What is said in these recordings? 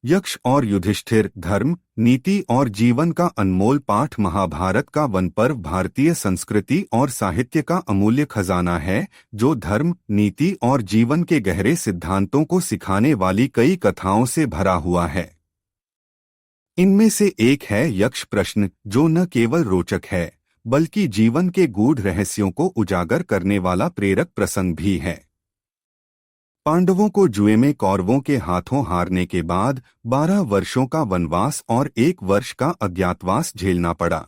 यक्ष और युधिष्ठिर धर्म, नीति और जीवन का अनमोल पाठ। महाभारत का वन पर्व भारतीय संस्कृति और साहित्य का अमूल्य खजाना है, जो धर्म, नीति और जीवन के गहरे सिद्धांतों को सिखाने वाली कई कथाओं से भरा हुआ है। इनमें से एक है यक्ष प्रश्न, जो न केवल रोचक है बल्कि जीवन के गूढ़ रहस्यों को उजागर करने वाला प्रेरक प्रसंग भी है। पांडवों को जुए में कौरवों के हाथों हारने के बाद 12 वर्षों का वनवास और 1 वर्ष का अज्ञातवास झेलना पड़ा।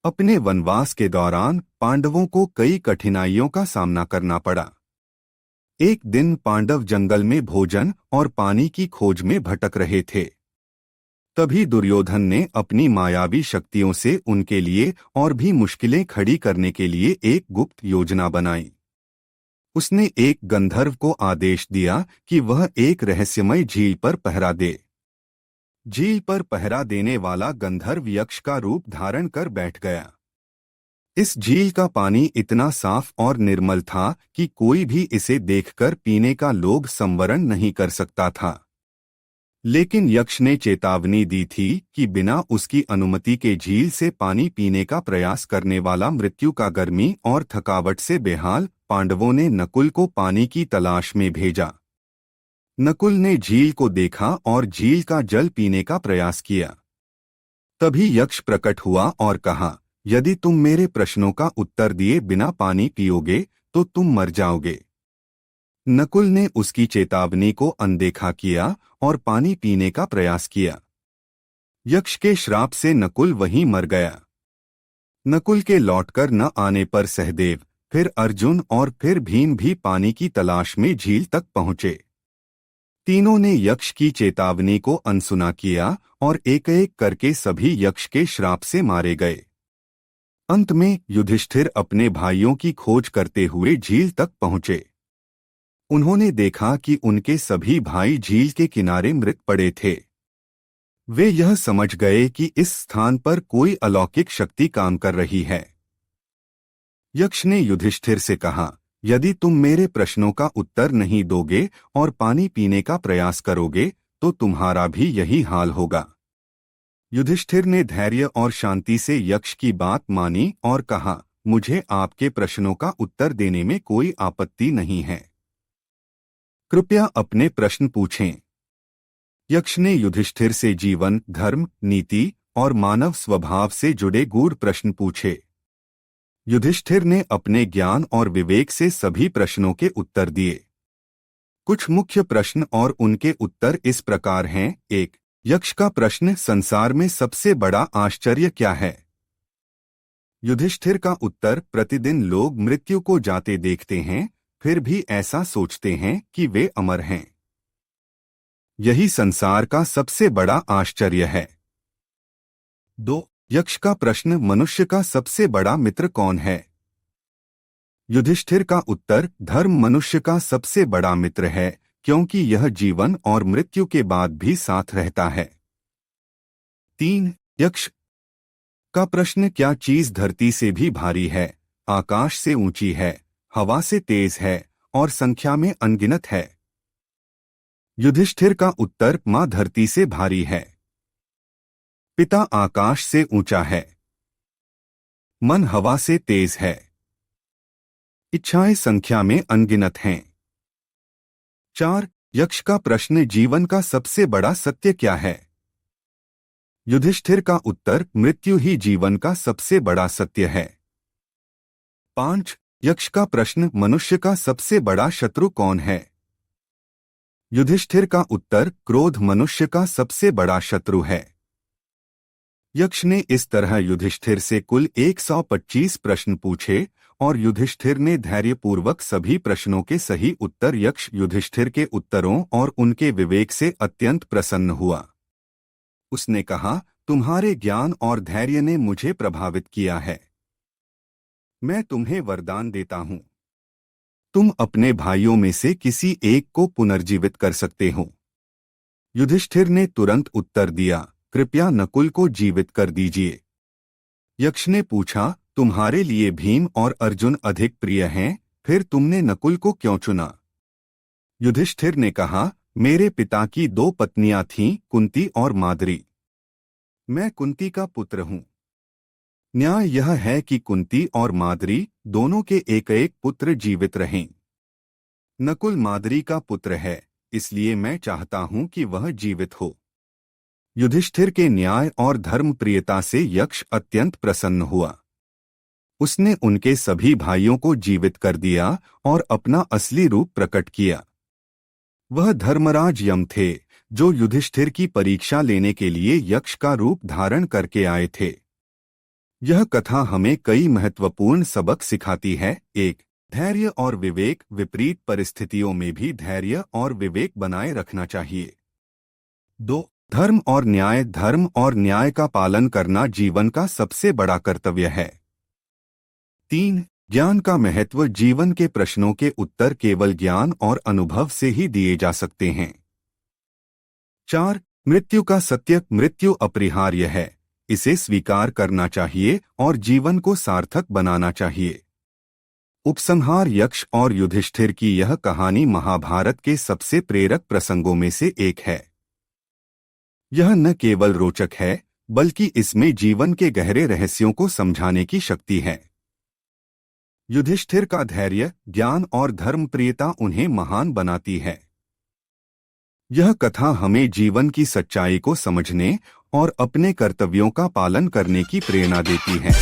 अपने वनवास के दौरान पांडवों को कई कठिनाइयों का सामना करना पड़ा। एक दिन पांडव जंगल में भोजन और पानी की खोज में भटक रहे थे। तभी दुर्योधन ने अपनी मायावी शक्तियों से उनके लिए और भी मुश्किलें खड़ी करने के लिए एक गुप्त योजना बनाई। उसने एक गंधर्व को आदेश दिया कि वह एक रहस्यमय झील पर पहरा दे। झील पर पहरा देने वाला गंधर्व यक्ष का रूप धारण कर बैठ गया। इस झील का पानी इतना साफ और निर्मल था कि कोई भी इसे देखकर पीने का लोभ संवरण नहीं कर सकता था। लेकिन यक्ष ने चेतावनी दी थी कि बिना उसकी अनुमति के झील से पानी पीने का प्रयास करने वाला मृत्यु का गर्मी और थकावट से बेहाल। पांडवों ने नकुल को पानी की तलाश में भेजा। नकुल ने झील को देखा और झील का जल पीने का प्रयास किया। तभी यक्ष प्रकट हुआ और कहा, यदि तुम मेरे प्रश्नों का उत्तर दिए बिना पानी पियोगे तो तुम मर जाओगे। नकुल ने उसकी चेतावनी को अनदेखा किया और पानी पीने का प्रयास किया। यक्ष के श्राप से नकुल वहीं मर गया। नकुल के लौटकर न आने पर सहदेव, फिर अर्जुन और फिर भीम भी पानी की तलाश में झील तक पहुंचे। तीनों ने यक्ष की चेतावनी को अनसुना किया और एक एक करके सभी यक्ष के श्राप से मारे गए। अंत में युधिष्ठिर अपने भाइयों की खोज करते हुए झील तक पहुंचे। उन्होंने देखा कि उनके सभी भाई झील के किनारे मृत पड़े थे। वे यह समझ गए कि इस स्थान पर कोई अलौकिक शक्ति काम कर रही है। यक्ष ने युधिष्ठिर से कहा, यदि तुम मेरे प्रश्नों का उत्तर नहीं दोगे और पानी पीने का प्रयास करोगे तो तुम्हारा भी यही हाल होगा। युधिष्ठिर ने धैर्य और शांति से यक्ष की बात मानी और कहा, मुझे आपके प्रश्नों का उत्तर देने में कोई आपत्ति नहीं है। कृपया अपने प्रश्न पूछें। यक्ष ने युधिष्ठिर से जीवन, धर्म, नीति और मानव स्वभाव से जुड़े गूढ़ प्रश्न पूछे। युधिष्ठिर ने अपने ज्ञान और विवेक से सभी प्रश्नों के उत्तर दिए। कुछ मुख्य प्रश्न और उनके उत्तर इस प्रकार हैं। 1. यक्ष का प्रश्न, संसार में सबसे बड़ा आश्चर्य क्या है? युधिष्ठिर का उत्तर, प्रतिदिन लोग मृत्यु को जाते देखते हैं, फिर भी ऐसा सोचते हैं कि वे अमर हैं। यही संसार का सबसे बड़ा आश्चर्य है। 2. यक्ष का प्रश्न, मनुष्य का सबसे बड़ा मित्र कौन है? युधिष्ठिर का उत्तर, धर्म मनुष्य का सबसे बड़ा मित्र है, क्योंकि यह जीवन और मृत्यु के बाद भी साथ रहता है। 3. यक्ष का प्रश्न, क्या चीज धरती से भी भारी है, आकाश से ऊंची है, हवा से तेज है और संख्या में अनगिनत है? युधिष्ठिर का उत्तर, मां धरती से भारी है, पिता आकाश से ऊंचा है, मन हवा से तेज है, इच्छाएं संख्या में अनगिनत हैं। 4. यक्ष का प्रश्न, जीवन का सबसे बड़ा सत्य क्या है? युधिष्ठिर का उत्तर, मृत्यु ही जीवन का सबसे बड़ा सत्य है। 5. यक्ष का प्रश्न, मनुष्य का सबसे बड़ा शत्रु कौन है? युधिष्ठिर का उत्तर, क्रोध मनुष्य का सबसे बड़ा शत्रु है। यक्ष ने इस तरह युधिष्ठिर से कुल 125 प्रश्न पूछे और युधिष्ठिर ने धैर्यपूर्वक सभी प्रश्नों के सही उत्तर। यक्ष युधिष्ठिर के उत्तरों और उनके विवेक से अत्यंत प्रसन्न हुआ। उसने कहा, तुम्हारे ज्ञान और धैर्य ने मुझे प्रभावित किया है। मैं तुम्हें वरदान देता हूं, तुम अपने भाइयों में से किसी एक को पुनर्जीवित कर सकते हो। युधिष्ठिर ने तुरंत उत्तर दिया, कृपया नकुल को जीवित कर दीजिए। यक्ष ने पूछा, तुम्हारे लिए भीम और अर्जुन अधिक प्रिय हैं, फिर तुमने नकुल को क्यों चुना? युधिष्ठिर ने कहा, मेरे पिता की 2 पत्नियां थीं, कुंती और माद्री। मैं कुंती का पुत्र हूँ। न्याय यह है कि कुंती और माद्री दोनों के एक एक पुत्र जीवित रहें। नकुल माद्री का पुत्र है, इसलिए मैं चाहता हूं कि वह जीवित हो। युधिष्ठिर के न्याय और धर्म प्रियता से यक्ष अत्यंत प्रसन्न हुआ। उसने उनके सभी भाइयों को जीवित कर दिया और अपना असली रूप प्रकट किया। वह धर्मराज यम थे, जो युधिष्ठिर की परीक्षा लेने के लिए यक्ष का रूप धारण करके आए थे। यह कथा हमें कई महत्वपूर्ण सबक सिखाती है। 1. धैर्य और विवेक, विपरीत परिस्थितियों में भी धैर्य और विवेक बनाए रखना चाहिए। 2. धर्म और न्याय का पालन करना जीवन का सबसे बड़ा कर्तव्य है। 3. ज्ञान का महत्व, जीवन के प्रश्नों के उत्तर केवल ज्ञान और अनुभव से ही दिए जा सकते हैं। 4. मृत्यु का सत्य, मृत्यु अपरिहार्य है, इसे स्वीकार करना चाहिए और जीवन को सार्थक बनाना चाहिए। उपसंहार, यक्ष और युधिष्ठिर की यह कहानी महाभारत के सबसे प्रेरक प्रसंगों में से एक है। यह न केवल रोचक है, बल्कि इसमें जीवन के गहरे रहस्यों को समझाने की शक्ति है। युधिष्ठिर का धैर्य, ज्ञान और धर्मप्रियता उन्हें महान बनाती है। यह कथा हमें जीवन की सच्चाई को समझने और अपने कर्तव्यों का पालन करने की प्रेरणा देती है।